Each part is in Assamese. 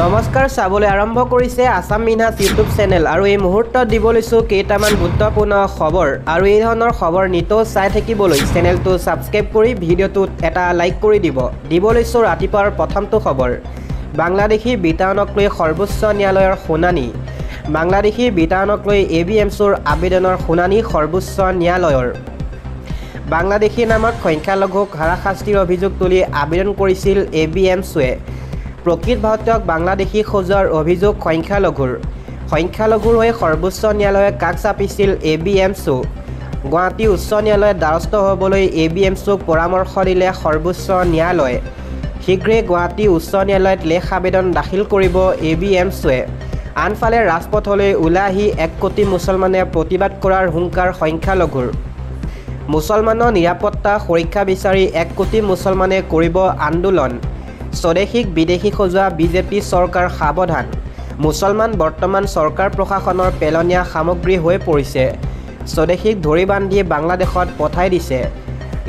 নমস্কাৰ চাবলৈ আৰম্ভ কৰিছে আসাম মিনহাজ ইউটিউব চেনেল আৰু এই মুহূৰ্তত দিব লৈছো কেইটামান গুৰুত্বপূৰ্ণ খবৰ আৰু এই ধৰণৰ খবৰ নিতৌ চাই থাকিবলৈ চেনেলটো সাবস্ক্ৰাইব কৰি ভিডিঅ'টোত এটা লাইক কৰি দিব লৈছো ৰাতিপুৱাৰ প্ৰথমটো খবৰ বাংলাদেশী বিতাৰণক লৈ সৰ্বোচ্চ ন্যায়ালয়ৰ শুনানি বাংলাদেশী বিতাৰণক লৈ ABMCৰ আবেদনৰ শুনানি সৰ্বোচ্চ ন্যায়ালয়ৰ বাংলাদেশী নামত সংখ্যালঘুক হাৰাশাস্তিৰ অভিযোগ তুলি আবেদন কৰিছিল ABMCয়ে প্ৰকৃত ভাৰতীয়ক বাংলাদেশী খোজাৰ অভিযোগ সংখ্যালঘুৰ হৈ সৰ্বোচ্চ ন্যায়ালয়ে কাষ চাপিছিল ABMC গুৱাহাটী উচ্চ ন্যায়ালয়ত দ্বাৰস্থ হ'বলৈ ABMCক পৰামৰ্শ দিলে সৰ্বোচ্চ ন্যায়ালয়ে শীঘ্ৰেই গুৱাহাটী উচ্চ ন্যায়ালয়ত লেখ আবেদন দাখিল কৰিব ABMCয়ে আনফালে ৰাজপথলৈ ওলাই আহি 1 কোটি মুছলমানে প্ৰতিবাদ কৰাৰ হুংকাৰ সংখ্যালঘুৰ মুছলমানৰ নিৰাপত্তা সুৰক্ষা বিচাৰি 1 কোটি মুছলমানে কৰিব আন্দোলন স্বদেশীক বিদেশী খোজা বিজেপি চৰকাৰ সাৱধান মুছলমান বৰ্তমান চৰকাৰ প্ৰশাসনৰ পেলনীয়া সামগ্ৰী হৈ পৰিছে স্বদেশীক ধৰি বান্ধি বাংলাদেশত পঠাই দিছে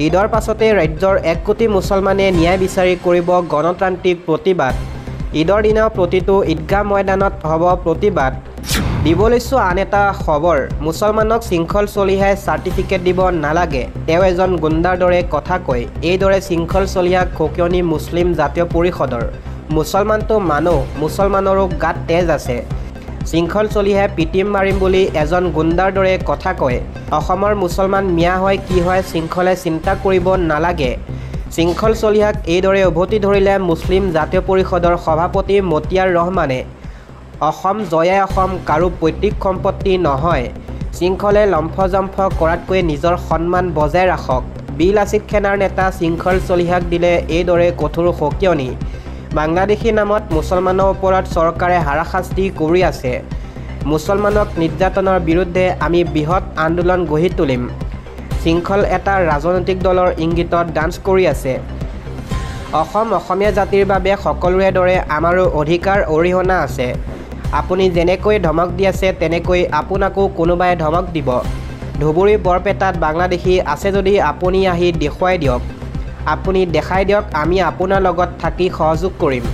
ঈদৰ পাছতে ৰাজ্যৰ 1 কোটি মুছলমানে ন্যায় বিচাৰি কৰিব গণতান্ত্ৰিক প্ৰতিবাদ ঈদৰ দিনা প্ৰতিটো ঈদগাহ ময়দানত হ'ব প্ৰতিবাদ দিব লৈছো আন এটা খবৰ মুছলমানক শৃংখল চলিহাই চাৰ্টিফিকেট দিব নালাগে তেওঁ এজন গুণ্ডাৰ দৰে কথা কয় এইদৰে শৃংখল চলিহাক খকিয়নি মুছলিম জাতীয় পৰিষদৰ মুছলমানটো মানুহ মুছলমানৰো গাত তেজ আছে শৃংখল চলিহাই পিটিম মাৰিম বুলি এজন গুণ্ডাৰ দৰে কথা কয় অসমৰ মুছলমান মিয়া হয় কি হয় শৃংখলে চিন্তা কৰিব নালাগে শৃংখল চলিহাক এইদৰে উভতি ধৰিলে মুছলিম জাতীয় পৰিষদৰ সভাপতি মতিয়াৰ ৰহমানে অসম জয়াই অসম কাৰো পৈতৃক সম্পত্তি নহয় শৃংখলে লম্ফজম্ফ কৰাতকৈ নিজৰ সন্মান বজাই ৰাখক বিল আছিল খেনাৰ নেতা শৃংখল চলিহাক দিলে এইদৰে কঠোৰ সকিয়নি বাংলাদেশী নামত মুছলমানৰ ওপৰত চৰকাৰে হাৰাশাস্তি কৰি আছে মুছলমানক নিৰ্যাতনৰ বিৰুদ্ধে আমি বৃহৎ আন্দোলন গঢ়ি তুলিম শৃংখল এটা ৰাজনৈতিক দলৰ ইংগিতত ডান্স কৰি আছে অসমীয়া জাতিৰ বাবে সকলোৰে দৰে আমাৰো অধিকাৰ অৰিহণা আছে আপুনি যেনেকৈ ধমক দি আছে তেনেকৈ আপোনাকো কোনোবাই ধমক দিব ধুবুৰী বৰপেটাত বাংলাদেশী আছে যদি আপুনি আহি দেখুৱাই দিয়ক আপুনি দেখাই দিয়ক আমি আপোনাৰ লগত থাকি সহযোগ কৰিম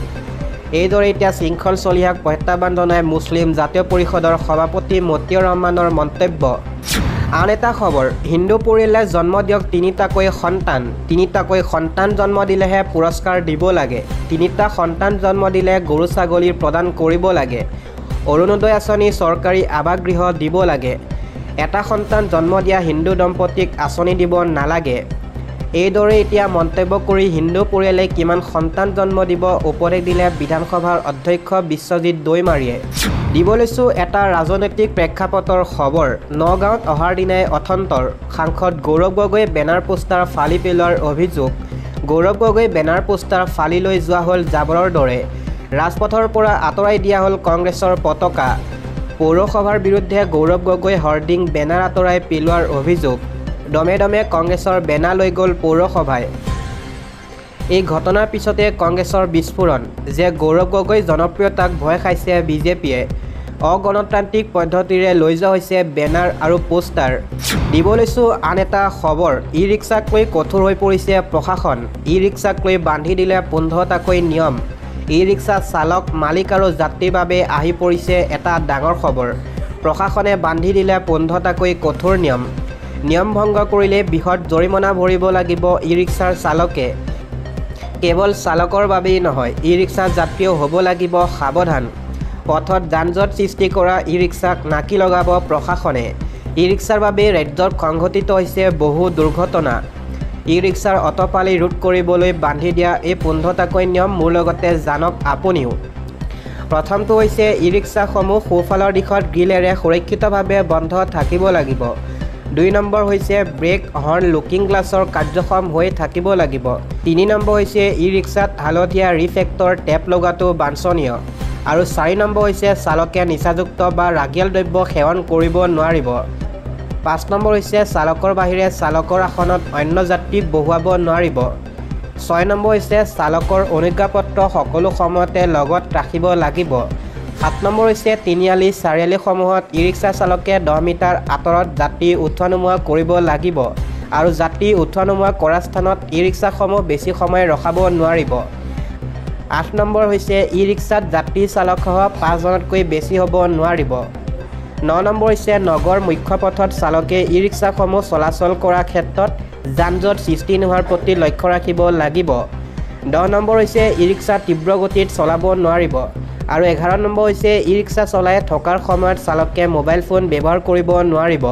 এইদৰে এতিয়া শৃংখল চলিহাক প্ৰত্যাহ্বান জনাই মুছলিম জাতীয় পৰিষদৰ সভাপতি মতিয়াৰ ৰহমানৰ মন্তব্য আন এটা খবৰ হিন্দু পৰিয়ালে জন্ম দিয়ক তিনিটাকৈ সন্তান জন্ম দিলেহে পুৰস্কাৰ দিব লাগে তিনিটা সন্তান জন্ম দিলে গৰু ছাগলী প্ৰদান কৰিব লাগে অৰুণোদয় আঁচনি চৰকাৰী আৱাসগৃহ দিব লাগে এটা সন্তান জন্ম দিয়া হিন্দু দম্পতীক আঁচনি দিব নালাগে এইদৰে এতিয়া মন্তব্য কৰি হিন্দু পৰিয়ালে কিমান সন্তান জন্ম দিব উপদেশ দিলে বিধানসভাৰ অধ্যক্ষ বিশ্বজিৎ দৈমাৰীয়ে দিব লৈছো এটা ৰাজনৈতিক প্ৰেক্ষাপটৰ খবৰ নগাঁৱত অহাৰ দিনাই অথন্তৰ সাংসদ গৌৰৱ গগৈ বেনাৰ পোষ্টাৰ ফালি পেলোৱাৰ অভিযোগ গৌৰৱ গগৈ বেনাৰ পোষ্টাৰ ফালি লৈ যোৱা হ'ল জাবৰৰ দৰে ৰাজপথৰ পৰা আঁতৰাই দিয়া হ'ল কংগ্ৰেছৰ পতাকা পৌৰসভাৰ বিৰুদ্ধে গৌৰৱ গগৈ হৰ্ডিং বেনাৰ আঁতৰাই পেলোৱাৰ অভিযোগ দমে দমে কংগ্ৰেছৰ বেনাৰ লৈ গ'ল পৌৰসভাই এই ঘটনাৰ পিছতে কংগ্ৰেছৰ বিস্ফোৰণ যে গৌৰৱ গগৈ জনপ্ৰিয়তাক ভয় খাইছে বিজেপিয়ে অগণতান্ত্ৰিক পদ্ধতিৰে লৈ যোৱা হৈছে বেনাৰ আৰু পোষ্টাৰ দিব লৈছো আন এটা খবৰ ই ৰিক্সাক লৈ কঠোৰ হৈ পৰিছে প্ৰশাসন ই ৰিক্সাক লৈ বান্ধি দিলে 15টাকৈ নিয়ম ই ৰিক্সা চালক মালিক আৰু যাত্ৰীৰ বাবে আহি পৰিছে এটা ডাঙৰ খবৰ প্ৰশাসনে বান্ধি দিলে 15টাকৈ কঠোৰ নিয়ম ভংগ কৰিলে বৃহৎ জৰিমনা ভৰিব লাগিব ই ৰিক্সাৰ চালকে কেৱল চালকৰ বাবেই নহয় ই ৰিক্সা যাত্ৰীও হ'ব লাগিব সাৱধান পথত যানজঁট সৃষ্টি কৰা ই ৰিক্সাক নাকি লগাব প্ৰশাসনে ই ৰিক্সাৰ বাবে ৰাজ্যত সংঘটিত হৈছে বহু দুৰ্ঘটনা ই ৰিক্সাৰ অটপালি ৰোধ কৰিবলৈ বান্ধি দিয়া এই 15টাকৈ নিয়ম মোৰ লগতে জানক আপুনিও প্ৰথমটো হৈছে ই ৰিক্সাসমূহ সোঁফালৰ দিশত গ্ৰিলেৰে সুৰক্ষিতভাৱে বন্ধ থাকিব লাগিব 2 নম্বৰ হৈছে ব্ৰেক হৰ্ণ লুকিং গ্লাছৰ কাৰ্যক্ষম হৈ থাকিব লাগিব 3 নম্বৰ হৈছে ই ৰিক্সাত হালধীয়া ৰিফ্লেক্টৰ টেপ লগাটো বাঞ্ছনীয় আৰু 4 নম্বৰ হৈছে চালকে নিচাযুক্ত বা ৰাগিয়াল দ্ৰব্য সেৱন কৰিব নোৱাৰিব 5 নম্বৰ হৈছে চালকৰ বাহিৰে চালকৰ আসনত অন্য যাত্ৰী বহুৱাব নোৱাৰিব 6 নম্বৰ হৈছে চালকৰ অনুজ্ঞাপত্ৰ সকলো সময়তে লগত ৰাখিব লাগিব 7 নম্বৰ হৈছে তিনিআলি চাৰিআলিসমূহত ই ৰিক্সা চালকে 10 মিটাৰ আঁতৰত যাত্ৰী উঠোৱা নমোৱা কৰিব লাগিব আৰু যাত্ৰী উঠোৱা নমোৱা কৰা স্থানত ই ৰিক্সাসমূহ বেছি সময় ৰখাব নোৱাৰিব 8 নম্বৰ হৈছে ই ৰিক্সাত যাত্ৰী চালকসহ 5 জনতকৈ বেছি হ'ব নোৱাৰিব। 9 নম্বৰ হৈছে নগৰ মুখ্য পথত চালকে ই ৰিক্সাসমূহ চলাচল কৰাৰ ক্ষেত্ৰত যান-জঁট সৃষ্টি নোহোৱাৰ প্ৰতি লক্ষ্য ৰাখিব লাগিব। 10 নম্বৰ হৈছে ই ৰিক্সা তীব্ৰ গতিত চলাব নোৱাৰিব। আৰু 11 নম্বৰ হৈছে ই ৰিক্সা চলাই থকাৰ সময়ত চালকে মোবাইল ফোন ব্যৱহাৰ কৰিব নোৱাৰিব।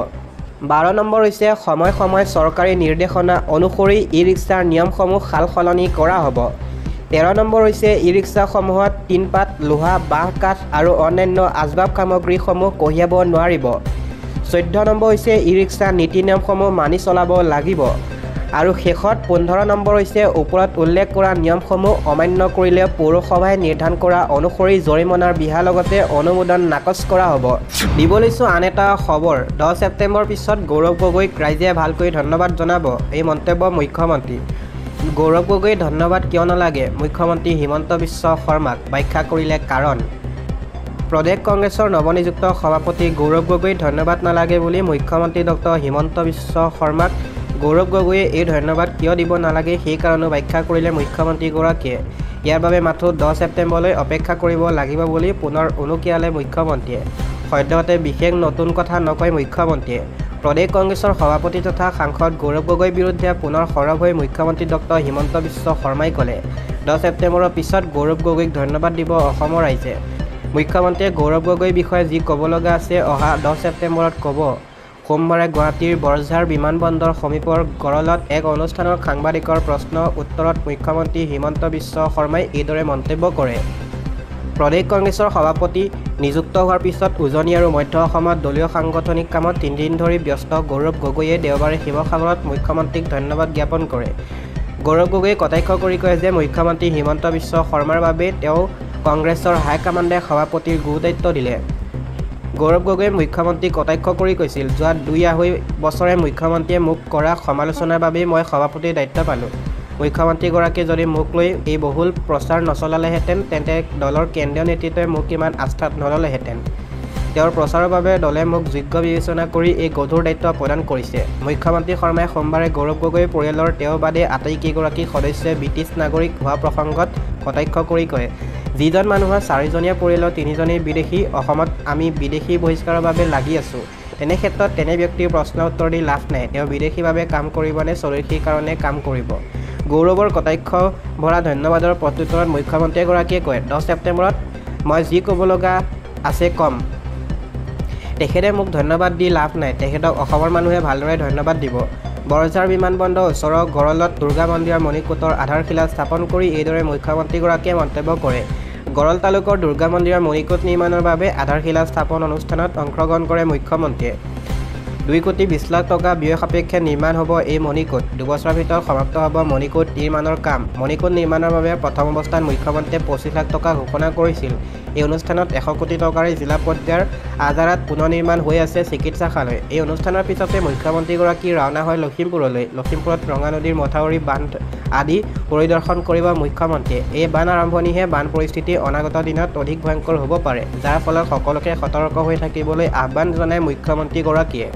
12 নম্বৰ হৈছে সময় সময় চৰকাৰী নিৰ্দেশনা অনুসৰি ই ৰিক্সাৰ নিয়মসমূহ সাল সলনি কৰা হ'ব। 13 নম্বৰ হৈছে ই ৰিক্সাসমূহত টিনপাত, লোহা, বাঁহ, কাঠ আৰু অন্যান্য আচবাব সামগ্ৰীসমূহ কঢ়িয়াব নোৱাৰিব। 14 নম্বৰ হৈছে ই ৰিক্সা নীতি নিয়মসমূহ মানি চলাব লাগিব। আৰু শেষত 15 নম্বৰ হৈছে ওপৰত উল্লেখ কৰা নিয়মসমূহ অমান্য কৰিলে পৌৰসভাই নিৰ্ধাৰণ কৰা অনুসৰি জৰিমনাৰ বিহাৰ লগতে অনুমোদন নাকচ কৰা হ'ব। দিব লৈছোঁ আন এটা খবৰ। 10 ছেপ্টেম্বৰৰ পিছত গৌৰৱ গগৈক ৰাইজে ভালকৈ ধন্যবাদ জনাব, এই মন্তব্য মুখ্যমন্ত্ৰী। গৌৰৱ গগৈ ধন্যবাদ কিয় নালাগে? মুখ্যমন্ত্ৰী হিমন্ত বিশ্ব শৰ্মাক ব্যাখ্যা কৰিলে কাৰণ। প্ৰদেশ কংগ্ৰেছৰ নৱনিযুক্ত সভাপতি গৌৰৱ গগৈ ধন্যবাদ নালাগে বুলি মুখ্যমন্ত্ৰী ডক্টৰ হিমন্ত বিশ্ব শৰ্মাক গৌৰৱ গগৈয়ে এই ধন্যবাদ কিয় দিব নালাগে সেই কাৰণো ব্যাখ্যা কৰিলে মুখ্যমন্ত্ৰীগৰাকীয়ে। ইয়াৰ বাবে মাথো 10 ছেপ্টেম্বৰলৈ অপেক্ষা কৰিব লাগিব বুলি পুনৰ উনুকিয়ালে মুখ্যমন্ত্ৰীয়ে। সদ্যহতে বিশেষ নতুন কথা নকয় মুখ্যমন্ত্ৰীয়ে। প্ৰদেশ কংগ্ৰেছৰ সভাপতি তথা সাংসদ গৌৰৱ গগৈৰ বিৰুদ্ধে পুনৰ সৰব হৈ মুখ্যমন্ত্ৰী ডক্টৰ হিমন্ত বিশ্ব শৰ্মাই ক'লে 10 ছেপ্টেম্বৰৰ পিছত গৌৰৱ গগৈক ধন্যবাদ দিব অসমৰ ৰাইজে। মুখ্যমন্ত্ৰীয়ে গৌৰৱ গগৈৰ বিষয়ে যি ক'ব লগা আছে অহা 10 ছেপ্টেম্বৰত ক'ব। সোমবাৰে গুৱাহাটীৰ বৰঝাৰ বিমানবন্দৰ সমীপৰ গড়লত এক অনুষ্ঠানত সাংবাদিকৰ প্ৰশ্নৰ উত্তৰত মুখ্যমন্ত্ৰী হিমন্ত বিশ্ব শৰ্মাই এইদৰে মন্তব্য কৰে। প্ৰদেশ কংগ্ৰেছৰ সভাপতি নিযুক্ত হোৱাৰ পিছত উজনি আৰু মধ্য অসমত দলীয় সাংগঠনিক কামত 3 দিন ধৰি ব্যস্ত গৌৰৱ গগৈয়ে দেওবাৰে শিৱসাগৰত মুখ্যমন্ত্ৰীক ধন্যবাদ জ্ঞাপন কৰে। গৌৰৱ গগৈয়ে কটাক্ষ কৰি কয় যে মুখ্যমন্ত্ৰী হিমন্ত বিশ্ব শৰ্মাৰ বাবে তেওঁ কংগ্ৰেছৰ হাইকমাণ্ডে সভাপতিৰ গুৰুদায়িত্ব দিলে। গৌৰৱ গগৈয়ে মুখ্যমন্ত্ৰীক কটাক্ষ কৰি কৈছিল, যোৱা 2.5 বছৰে মুখ্যমন্ত্ৰীয়ে মোক কৰা সমালোচনাৰ বাবেই মই সভাপতিৰ দায়িত্ব পালোঁ। মুখ্যমন্ত্ৰীগৰাকীয়ে যদি মোক লৈ এই বহুল প্ৰচাৰ নচলালেহেঁতেন তেন্তে দলৰ কেন্দ্ৰীয় নেতৃত্বই মোক ইমান আস্থাত নল'লেহেঁতেন। তেওঁৰ প্ৰচাৰৰ বাবে দলে মোক যোগ্য বিবেচনা কৰি এই গধুৰ দায়িত্ব প্ৰদান কৰিছে। মুখ্যমন্ত্ৰী শৰ্মাই সোমবাৰে গৌৰৱ গগৈৰ পৰিয়ালৰ তেওঁ বাদে আটাইকেইগৰাকী সদস্যই ব্ৰিটিছ নাগৰিক হোৱা প্ৰসংগত কটাক্ষ কৰি কয়, যিজন মানুহৰ 4জনীয়া পৰিয়ালৰ 3জনেই বিদেশী, অসমত আমি বিদেশী বহিষ্কাৰৰ বাবে লাগি আছোঁ। তেনে ক্ষেত্ৰত তেনে ব্যক্তিৰ প্ৰশ্ন উত্তৰ দি লাভ নাই। তেওঁ বিদেশীভাৱে কাম কৰিবনে স্বদেশীৰ কাৰণে কাম কৰিব? গৌৰৱৰ কটাক্ষ ভৰা ধন্যবাদৰ প্ৰত্যুত্তৰত মুখ্যমন্ত্ৰীগৰাকীয়ে কয়, 10 ছেপ্টেম্বৰত মই যি ক'ব লগা আছে ক'ম। তেখেতে মোক ধন্যবাদ দি লাভ নাই, তেখেতক অসমৰ মানুহে ভালদৰে ধন্যবাদ দিব। বৰঝাৰ বিমানবন্দৰৰ ওচৰৰ গড়লত দুৰ্গা মন্দিৰৰ মণিকূটৰ আধাৰশিলা স্থাপন কৰি এইদৰে মুখ্যমন্ত্ৰীগৰাকীয়ে মন্তব্য কৰে। গড়ল তালুকৰ দুৰ্গা মন্দিৰৰ মণিকূট নিৰ্মাণৰ বাবে আধাৰশিলা স্থাপন অনুষ্ঠানত অংশগ্ৰহণ কৰে মুখ্যমন্ত্ৰীয়ে। 2,20 লাখ টকা ব্যয় সাপেক্ষে নিৰ্মাণ হ'ব এই মণিকূট। 2 বছৰৰ ভিতৰত সমাপ্ত হ'ব মণিকূট নিৰ্মাণৰ কাম। মণিকূট নিৰ্মাণৰ বাবে প্ৰথম অৱস্থাত মুখ্যমন্ত্ৰীয়ে 25 লাখ টকা ঘোষণা কৰিছিল। এই অনুষ্ঠানত 100 কোটি টকাৰে জিলা পৰ্যায়ৰ আজাৰাত পুনৰ নিৰ্মাণ হৈ আছে চিকিৎসালয়। এই অনুষ্ঠানৰ পিছতে মুখ্যমন্ত্ৰীগৰাকী ৰাওনা হয় লখিমপুৰলৈ। লখিমপুৰত ৰঙা নদীৰ মথাউৰি বান্ধ আদি পৰিদৰ্শন কৰিব মুখ্যমন্ত্ৰীয়ে। এই বান আৰম্ভণিহে বান পৰিস্থিতি অনাগত দিনত অধিক ভয়ংকৰ হ'ব পাৰে, যাৰ ফলত সকলোকে সতৰ্ক হৈ থাকিবলৈ আহ্বান জনায় মুখ্যমন্ত্ৰীগৰাকীয়ে।